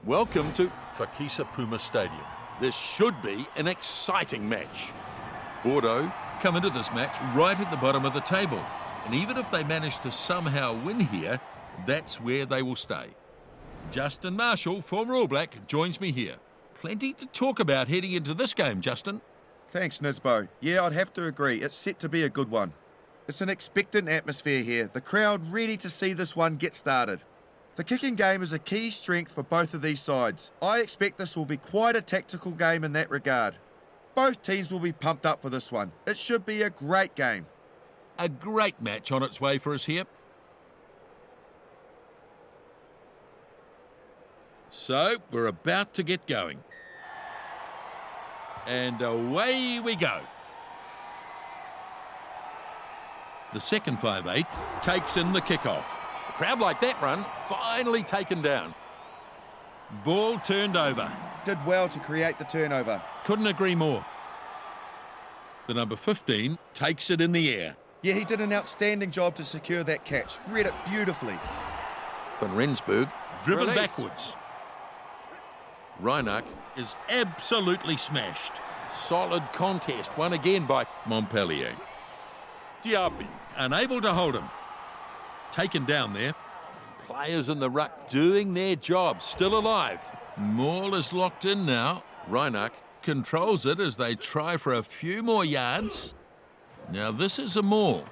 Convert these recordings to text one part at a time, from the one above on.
Welcome to Fakisa Puma Stadium. This should be an exciting match. Bordeaux come into this match right at the bottom of the table. And even if they manage to somehow win here, that's where they will stay. Justin Marshall, former All Black, joins me here. Plenty to talk about heading into this game, Justin. Thanks, Nisbo. Yeah, I'd have to agree. It's set to be a good one. It's an expectant atmosphere here. The crowd ready to see this one get started. The kicking game is a key strength for both of these sides. I expect this will be quite a tactical game in that regard. Both teams will be pumped up for this one. It should be a great game. A great match on its way for us here. So, we're about to get going. And away we go. The second 5/8 takes in the kickoff. A crowd like that run, finally taken down. Ball turned over. Did well to create the turnover. Couldn't agree more. The number 15 takes it in the air. Yeah, he did an outstanding job to secure that catch. Read it beautifully. Van Rensburg driven Release. backwards. Reinach is absolutely smashed. Solid contest, won again by Montpelier. Diaby unable to hold him. Taken down there. Players in the ruck doing their job, still alive. Maul is locked in now. Reinach controls it as they try for a few more yards. Now this is a Maul.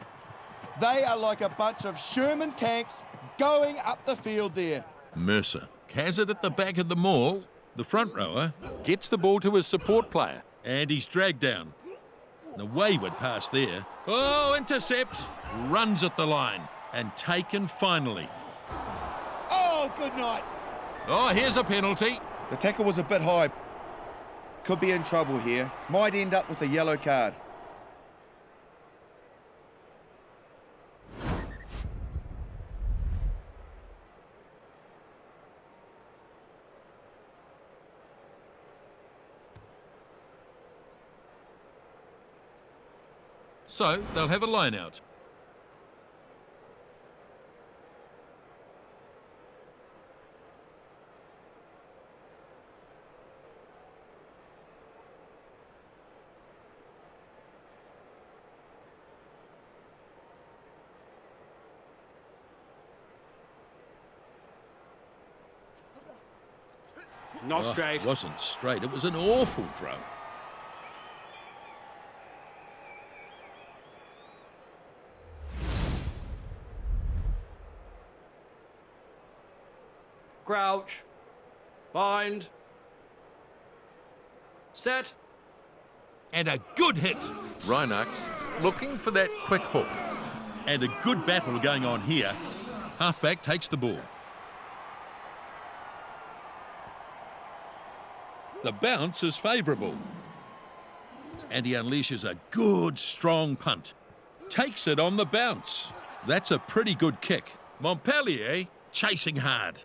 They are like a bunch of Sherman tanks going up the field there. Mercer has it at the back of the Maul. The front rower gets the ball to his support player, and he's dragged down. A wayward pass there. Oh, intercept. Runs at the line, and taken finally. Oh, good night. Oh, here's a penalty. The tackle was a bit high. Could be in trouble here. Might end up with a yellow card. So, they'll have a line out. Not straight. It wasn't straight. It was an awful throw. Crouch. Bind. Set. And a good hit. Reinach looking for that quick hook. And a good battle going on here. Halfback takes the ball. The bounce is favourable. And he unleashes a good, strong punt. Takes it on the bounce. That's a pretty good kick. Montpelier chasing hard.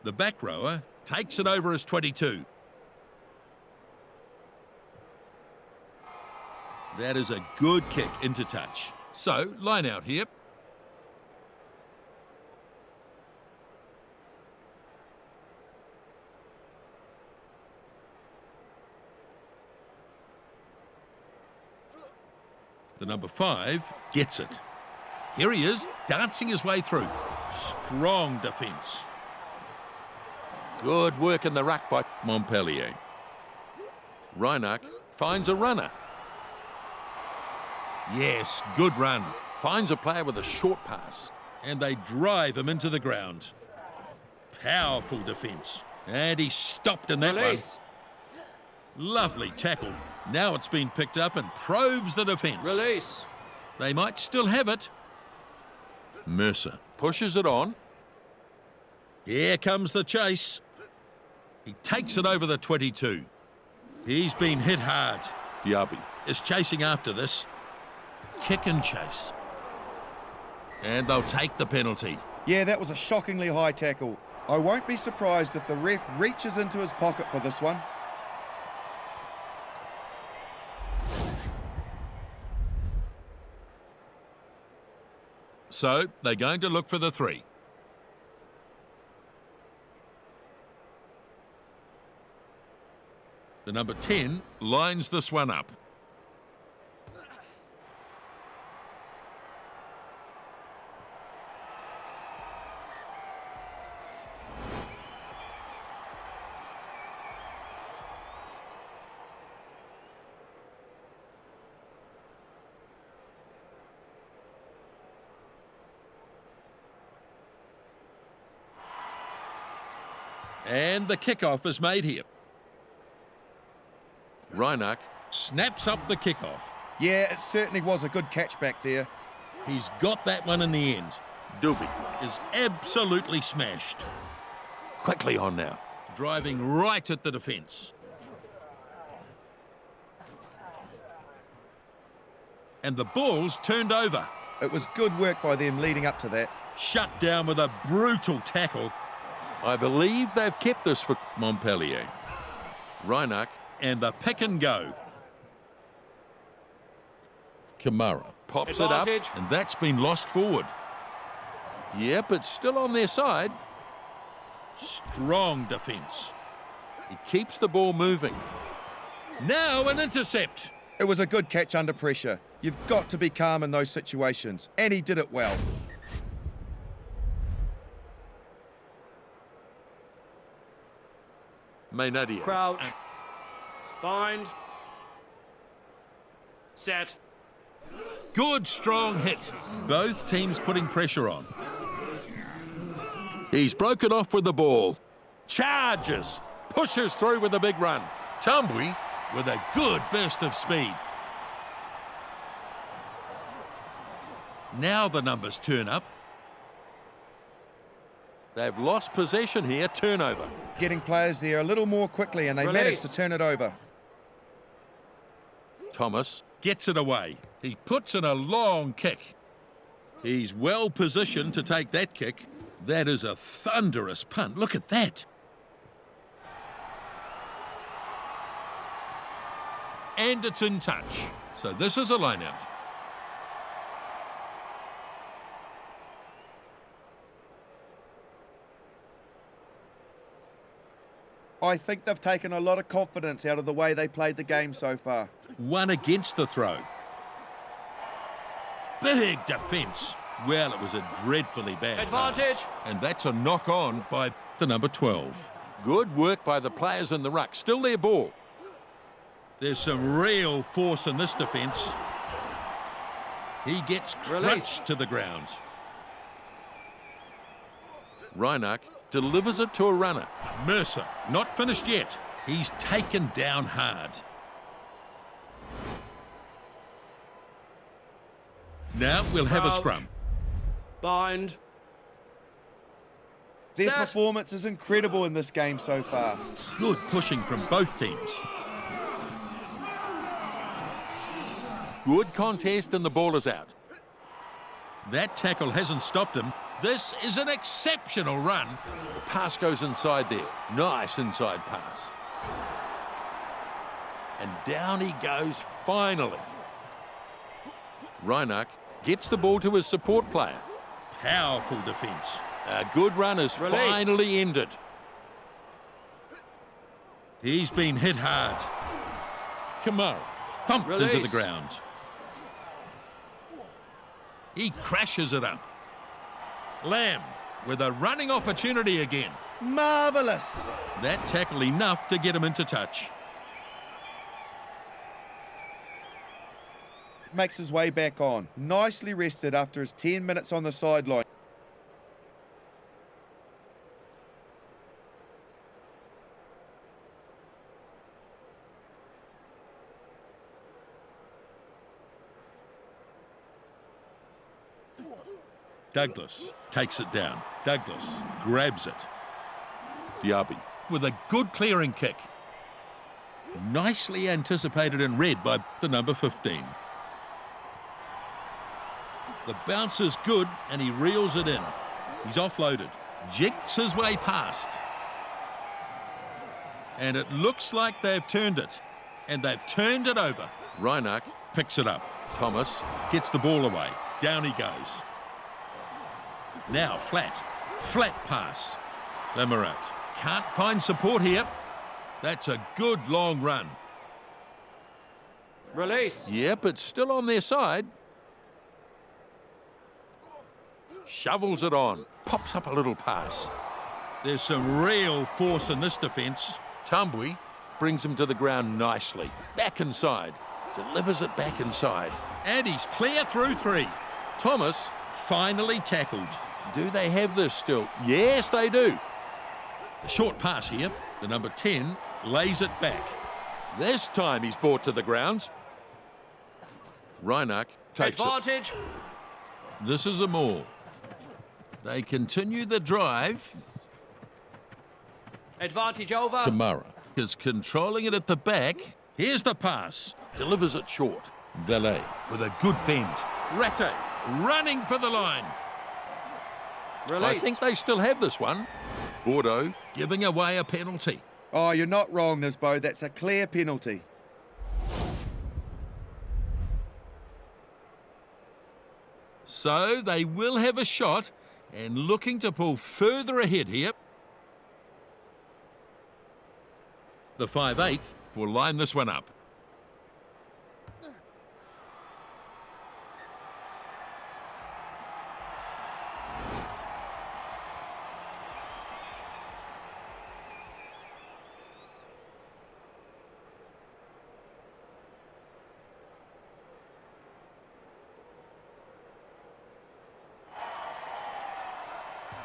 The back rower takes it over his 22. That is a good kick into touch. So, line out here. The number 5 gets it. Here he is, dancing his way through. Strong defence. Good work in the ruck by Montpelier. Reinach finds a runner. Yes, good run. Finds a player with a short pass. And they drive him into the ground. Powerful defence. And he stopped in that Release. one. Lovely tackle. Now it's been picked up and probes the defence. Release. They might still have it. Mercer pushes it on. Here comes the chase. He takes it over the 22. He's been hit hard. Diaby is chasing after this. Kick and chase. And they'll take the penalty. Yeah, that was a shockingly high tackle. I won't be surprised if the ref reaches into his pocket for this one. So they're going to look for the 3. The number 10 lines this one up. And the kickoff is made here. Reinach snaps up the kickoff. Yeah, it certainly was a good catch back there. He's got that one in the end. Duby is absolutely smashed. Quickly on now, driving right at the defence. And the ball's turned over. It was good work by them leading up to that. Shut down with a brutal tackle. I believe they've kept this for Montpelier. Reinach and the pick and go. Kamara pops it up, and that's been lost forward. Yep, it's still on their side. Strong defence. He keeps the ball moving. Now an intercept. It was a good catch under pressure. You've got to be calm in those situations, and he did it well. Maynadia. Crouch. Bind. Set. Good, strong hit. Both teams putting pressure on. He's broken off with the ball. Charges. Pushes through with a big run. Tambui with a good burst of speed. Now the numbers turn up. They've lost possession here. Turnover. Getting players there a little more quickly, and they managed to turn it over. Thomas gets it away. He puts in a long kick. He's well positioned to take that kick. That is a thunderous punt. Look at that. And it's in touch. So this is a line-out. I think they've taken a lot of confidence out of the way they played the game so far. One against the throw. Big defence. Well, it was a dreadfully bad Advantage. pass. And that's a knock on by the number 12. Good work by the players in the ruck. Still their ball. There's some real force in this defence. He gets crushed to the ground. Reinach delivers it to a runner. Mercer, not finished yet. He's taken down hard. Now we'll have a scrum. Bind. Their Set. performance is incredible in this game so far. Good pushing from both teams. Good contest and the ball is out. That tackle hasn't stopped him. This is an exceptional run. The pass goes inside there. Nice inside pass. And down he goes finally. Reinach gets the ball to his support player. Powerful defence. A good run is finally ended. He's been hit hard. Kamara thumped into the ground. He crashes it up. Lamb with a running opportunity again. Marvellous! That tackle enough to get him into touch. Makes his way back on. Nicely rested after his 10 minutes on the sideline. Douglas takes it down. Douglas grabs it. Diaby with a good clearing kick. Nicely anticipated and read by the number 15. The bounce is good and he reels it in. He's offloaded. Jigs his way past. And it looks like they've turned it. And they've turned it over. Reinach picks it up. Thomas gets the ball away. Down he goes. Now flat pass. Lemarat can't find support here. That's a good long run. Release. Yep, it's still on their side. Shovels it on. Pops up a little pass. There's some real force in this defence. Tambui brings him to the ground nicely. Back inside. Delivers it back inside. And he's clear through 3. Thomas finally tackled. Do they have this still? Yes, they do. A short pass here. The number 10 lays it back. This time he's brought to the ground. Reinach takes Advantage. it. This is a maul. They continue the drive. Advantage over. Kamara is controlling it at the back. Here's the pass. Delivers it short. Valet with a good fend. Ratte running for the line. Release. I think they still have this one. Bordeaux giving away a penalty. Oh, you're not wrong, Nisbo. That's a clear penalty. So they will have a shot and looking to pull further ahead here. The 5/8 will line this one up.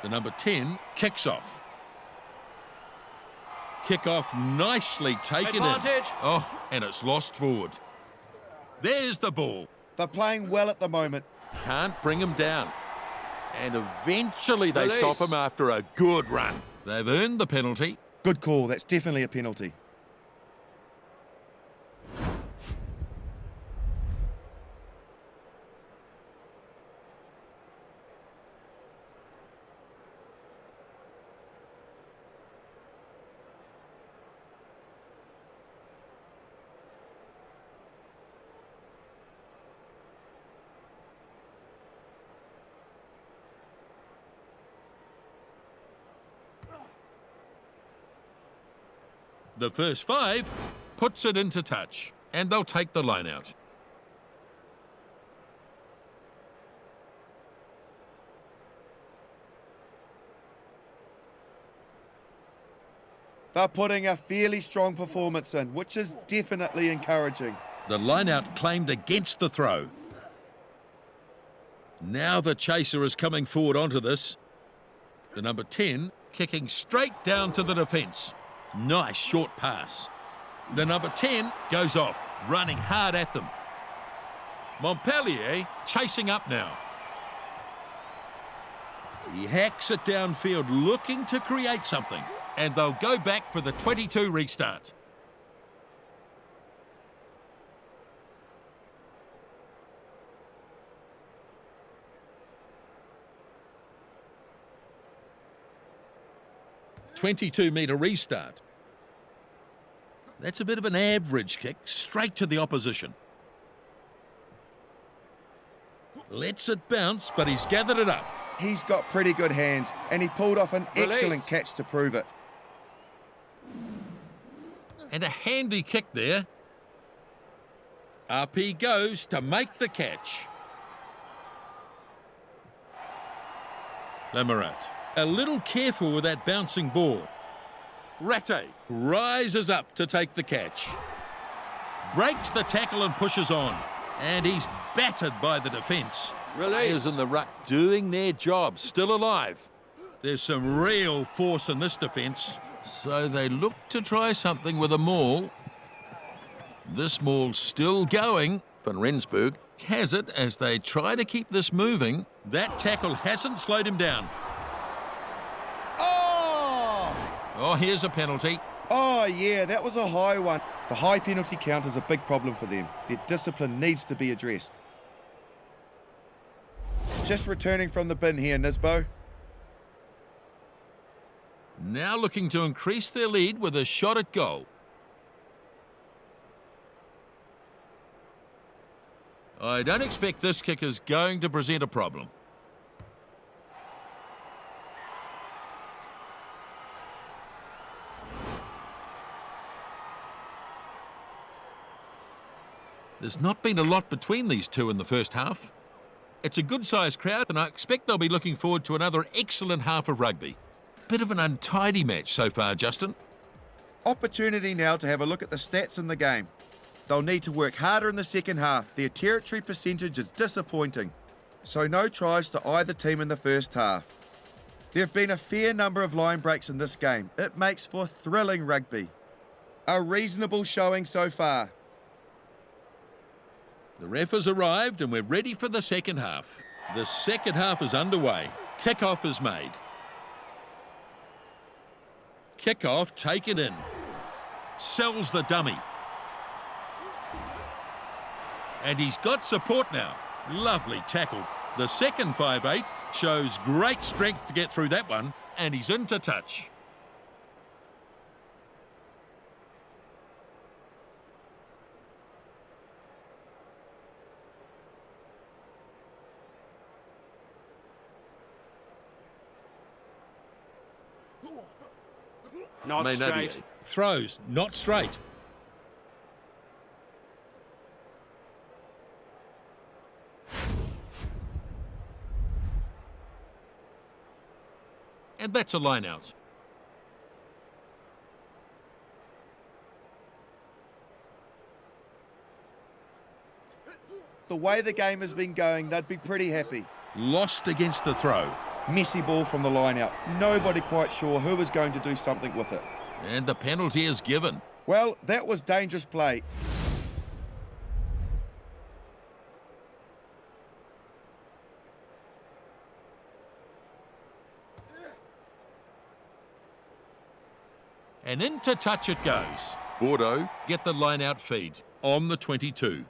The number 10 kicks off. Kick off nicely taken Advantage. in. Oh, and it's lost forward. There's the ball. They're playing well at the moment. Can't bring him down. And eventually they Release. stop him after a good run. They've earned the penalty. Good call. That's definitely a penalty. The first 5 puts it into touch, and they'll take the line out. They're putting a fairly strong performance in, which is definitely encouraging. The line out claimed against the throw. Now the chaser is coming forward onto this. The number 10 kicking straight down to the defence. Nice short pass. The number 10 goes off, running hard at them. Montpelier chasing up now. He hacks it downfield, looking to create something. And they'll go back for the 22 restart. "22-metre restart. That's a bit of an average kick, straight to the opposition. Lets it bounce, but he's gathered it up. He's got pretty good hands, and he pulled off an Release. excellent catch to prove it. And a handy kick there. Up he goes to make the catch. Lamarat, a little careful with that bouncing ball. Ratte rises up to take the catch. Breaks the tackle and pushes on. And he's battered by the defence. Release. Players in the ruck doing their job, still alive. There's some real force in this defence. So they look to try something with a maul. This maul's still going. Van Rensburg has it as they try to keep this moving. That tackle hasn't slowed him down. Oh! Oh, here's a penalty. Oh, yeah, that was a high one. The high penalty count is a big problem for them. Their discipline needs to be addressed. Just returning from the bin here, Nisbo. Now looking to increase their lead with a shot at goal. I don't expect this kick is going to present a problem. There's not been a lot between these two in the first half. It's a good-sized crowd, and I expect they'll be looking forward to another excellent half of rugby. Bit of an untidy match so far, Justin. Opportunity now to have a look at the stats in the game. They'll need to work harder in the second half. Their territory percentage is disappointing. So no tries to either team in the first half. There have been a fair number of line breaks in this game. It makes for thrilling rugby. A reasonable showing so far. The ref has arrived and we're ready for the second half. The second half is underway. Kick-off is made. Kick-off taken in. Sells the dummy. And he's got support now. Lovely tackle. The second 5/8 shows great strength to get through that one, and he's into touch. Not Maynadier straight. throws, not straight. And that's a line out. The way the game has been going, they'd be pretty happy. Lost against the throw. Messy ball from the line out. Nobody quite sure who was going to do something with it. And the penalty is given. Well, that was dangerous play. And into touch it goes. Bordeaux get the line out feed on the 22.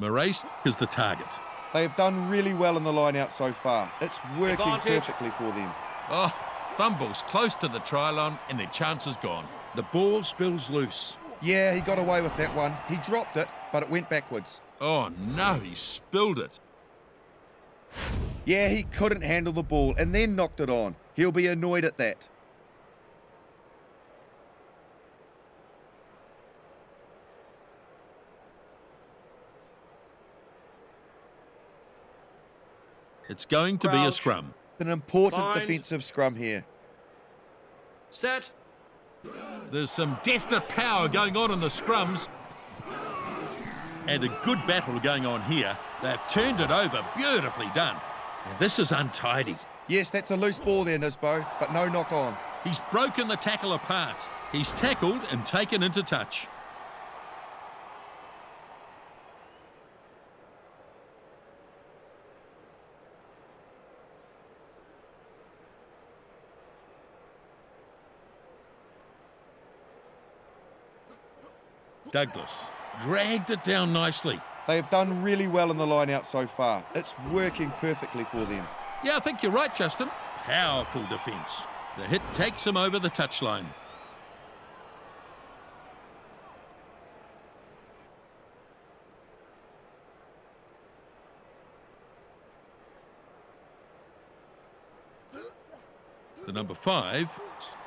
Moraes is the target. They have done really well in the line out so far. It's working Advantage. perfectly for them. Oh, fumbles close to the try line and their chance is gone. The ball spills loose. Yeah, he got away with that one. He dropped it, but it went backwards. Oh no, he spilled it. Yeah, he couldn't handle the ball and then knocked it on. He'll be annoyed at that. It's going to be a Crouch. scrum. An important Bind. defensive scrum here. Set. There's some definite power going on in the scrums. And a good battle going on here. They've turned it over. Beautifully done. Now, this is untidy. Yes, that's a loose ball there, Nisbo, but no knock on. He's broken the tackle apart. He's tackled and taken into touch. Douglas dragged it down nicely. They have done really well in the line out so far. It's working perfectly for them. Yeah, I think you're right, Justin. Powerful defence. The hit takes him over the touchline. The number 5.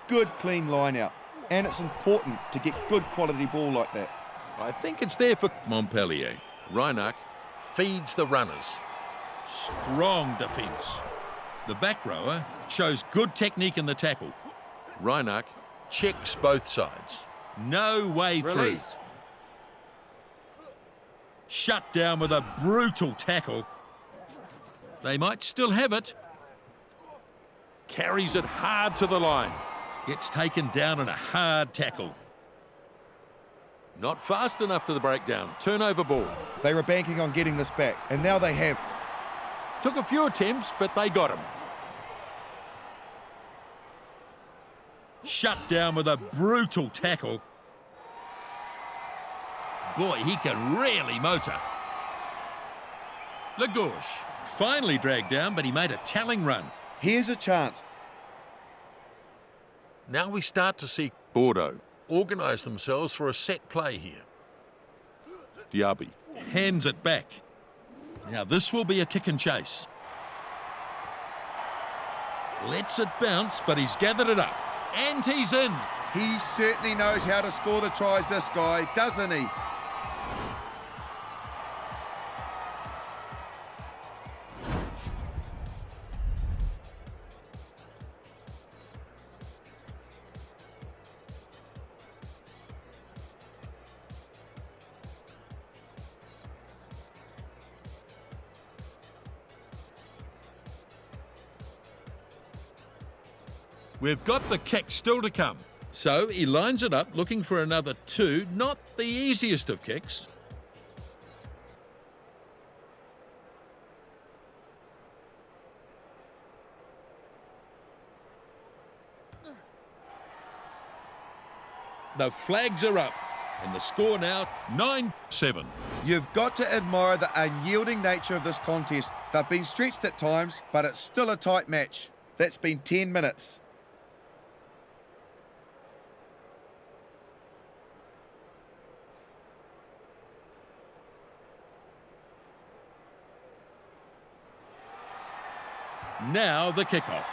Good, clean line out. And it's important to get good quality ball like that. I think it's there for Montpelier. Reinach feeds the runners. Strong defence. The back rower shows good technique in the tackle. Reinach checks both sides. No way through. Release. Shut down with a brutal tackle. They might still have it. Carries it hard to the line. Gets taken down in a hard tackle. Not fast enough to the breakdown. Turnover ball. They were banking on getting this back, and now they have. Took a few attempts, but they got him. Shut down with a brutal tackle. Boy, he can really motor. Lagouche finally dragged down, but he made a telling run. Here's a chance. Now we start to see Bordeaux organise themselves for a set play here. Diaby hands it back. Now this will be a kick and chase. Lets it bounce, but he's gathered it up. And he's in. He certainly knows how to score the tries, this guy, doesn't he? We've got the kick still to come. So he lines it up, looking for another two. Not the easiest of kicks. The flags are up. And the score now, 9-7. You've got to admire the unyielding nature of this contest. They've been stretched at times, but it's still a tight match. That's been 10 minutes. Now the kickoff.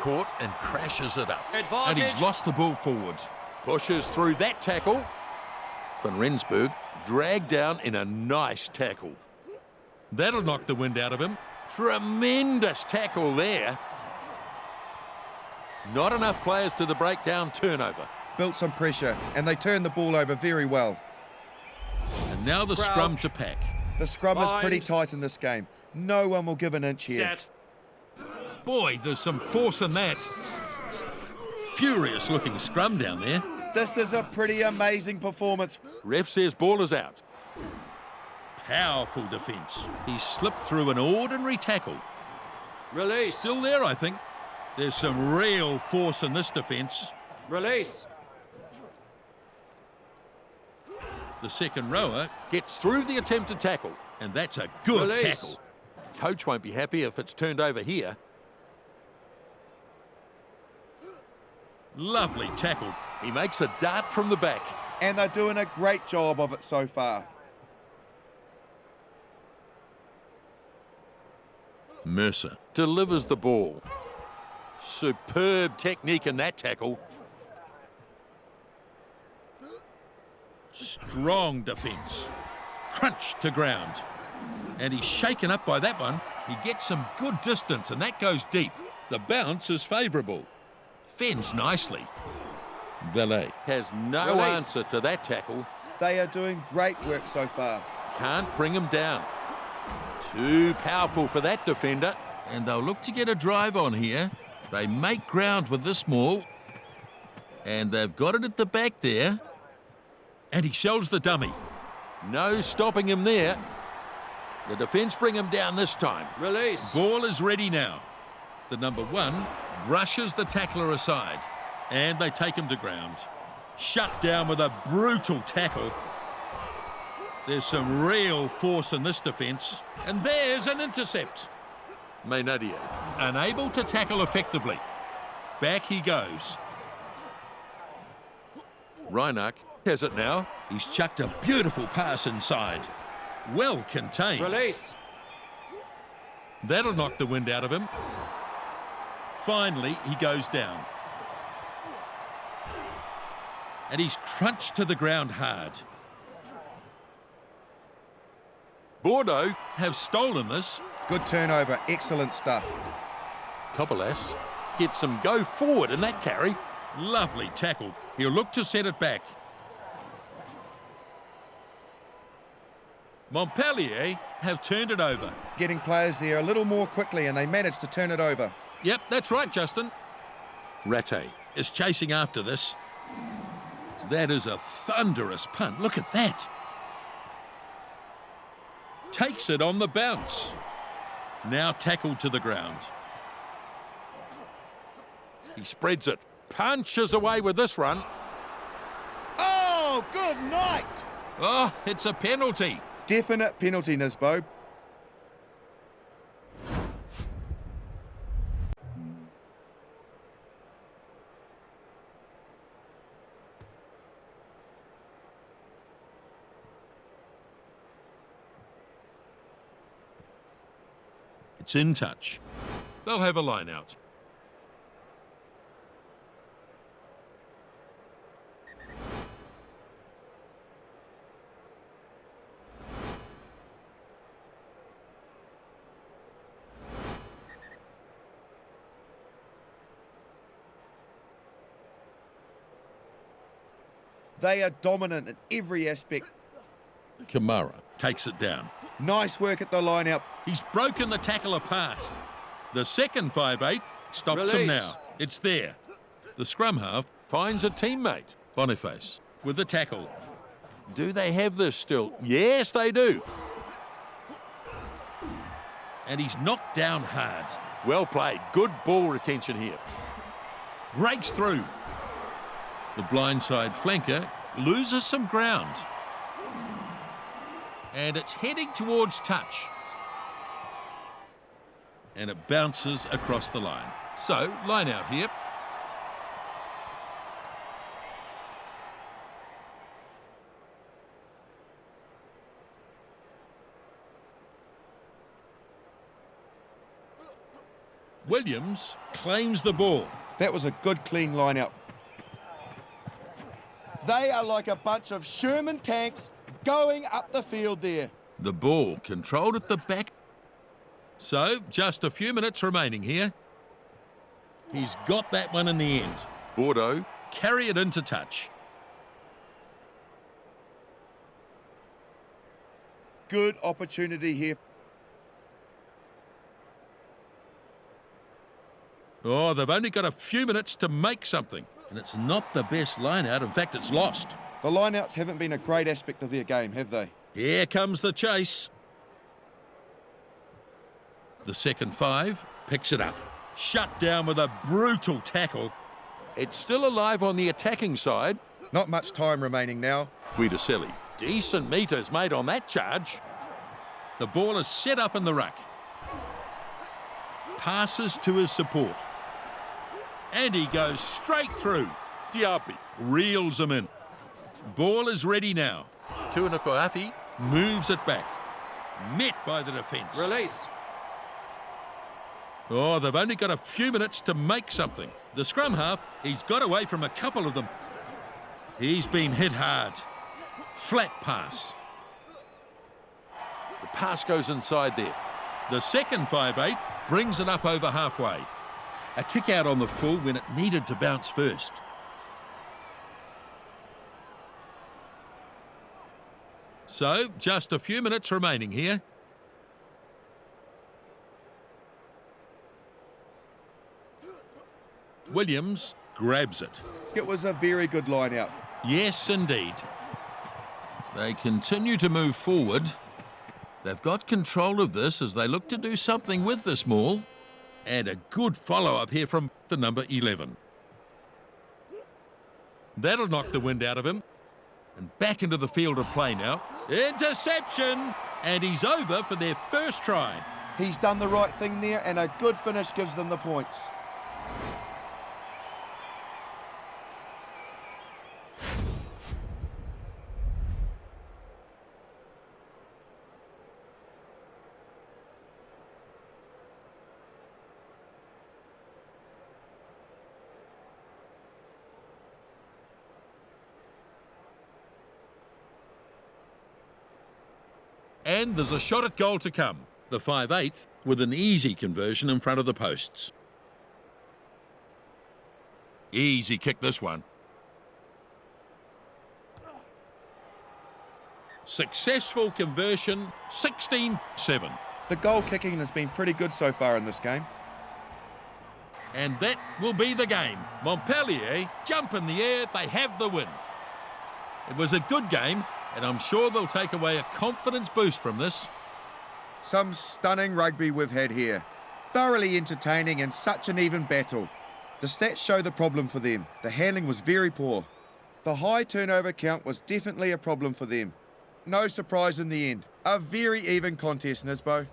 Caught and crashes it up. Advantage. And he's lost the ball forward. Pushes through that tackle. Van Rensburg dragged down in a nice tackle. That'll knock the wind out of him. Tremendous tackle there. Not enough players to the breakdown turnover. Built some pressure, and they turned the ball over very well. And now the scrum to pack. The scrum is pretty Mind. tight in this game. No one will give an inch here. Set. Boy, there's some force in that. Furious looking scrum down there. This is a pretty amazing performance. Ref says ball is out. Powerful defence. He slipped through an ordinary tackle. Release. Still there, I think. There's some real force in this defence. Release. The second rower gets through the attempted tackle, and that's a good Release. tackle. Coach won't be happy if it's turned over here. Lovely tackle. He makes a dart from the back. And they're doing a great job of it so far. Mercer delivers the ball. Superb technique in that tackle. Strong defence. Crunch to ground. And he's shaken up by that one. He gets some good distance, and that goes deep. The bounce is favourable. Fends nicely. Valet has no Release. answer to that tackle. They are doing great work so far. Can't bring him down. Too powerful for that defender. And they'll look to get a drive on here. They make ground with this maul. And they've got it at the back there. And he shells the dummy. No stopping him there. The defence bring him down this time. Release. Ball is ready now. The number one brushes the tackler aside. And they take him to ground. Shut down with a brutal tackle. There's some real force in this defence. And there's an intercept. Maynadier, unable to tackle effectively. Back he goes. Reinach has it now. He's chucked a beautiful pass inside. Well contained. Release. That'll knock the wind out of him. Finally, he goes down. And he's crunched to the ground hard. Bordeaux have stolen this. Good turnover, excellent stuff. Kobalas gets some go forward in that carry. Lovely tackle. He'll look to set it back. Montpelier have turned it over. Getting players there a little more quickly, and they managed to turn it over. Yep, that's right, Justin. Rattay is chasing after this. That is a thunderous punt. Look at that. Takes it on the bounce. Now tackled to the ground. He spreads it. Punches away with this run. Oh, good night! Oh, it's a penalty. Definite penalty, Nisbo. It's in touch. They'll have a line out. They are dominant in every aspect. Kamara takes it down. Nice work at the line-out. He's broken the tackle apart. The second 5'8" stops him Release. now. It's there. The scrum half finds a teammate. Boniface with the tackle. Do they have this still? Yes, they do. And he's knocked down hard. Well played. Good ball retention here. Breaks through. The blindside flanker loses some ground. And it's heading towards touch. And it bounces across the line. So, line out here. Williams claims the ball. That was a good, clean line-out. They are like a bunch of Sherman tanks going up the field there. The ball controlled at the back. So, just a few minutes remaining here. He's got that one in the end. Bordeaux carry it into touch. Good opportunity here. Oh, they've only got a few minutes to make something. And it's not the best line-out. In fact, it's lost. The line-outs haven't been a great aspect of their game, have they? Here comes the chase. The second 5 picks it up. Shut down with a brutal tackle. It's still alive on the attacking side. Not much time remaining now. Guidacelli. Decent meters made on that charge. The ball is set up in the ruck. Passes to his support. And he goes straight through. Diaby reels him in. Ball is ready now. Tuanakoafi moves it back. Met by the defence. Release. Oh, they've only got a few minutes to make something. The scrum half, he's got away from a couple of them. He's been hit hard. Flat pass. The pass goes inside there. The second 5'8" brings it up over halfway. A kick out on the full when it needed to bounce first. So, just a few minutes remaining here. Williams grabs it. It was a very good line-out. Yes, indeed. They continue to move forward. They've got control of this as they look to do something with this maul. And a good follow-up here from the number 11. That'll knock the wind out of him. And back into the field of play now. Interception! And he's over for their first try. He's done the right thing there, and a good finish gives them the points. And there's a shot at goal to come. The 5'8" with an easy conversion in front of the posts. Easy kick this one. Successful conversion, 16-7. The goal kicking has been pretty good so far in this game. And that will be the game. Montpelier jump in the air, they have the win. It was a good game, and I'm sure they'll take away a confidence boost from this. Some stunning rugby we've had here. Thoroughly entertaining and such an even battle. The stats show the problem for them. The handling was very poor. The high turnover count was definitely a problem for them. No surprise in the end. A very even contest, Nisbo.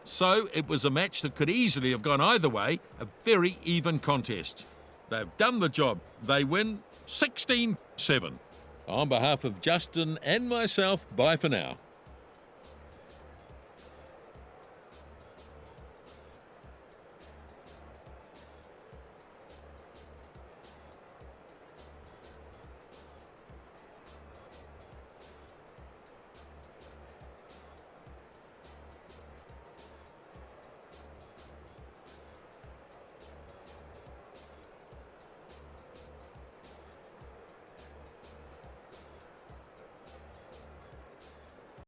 So it was a match that could easily have gone either way, a very even contest. They've done the job. They win 16-7. On behalf of Justin and myself, bye for now.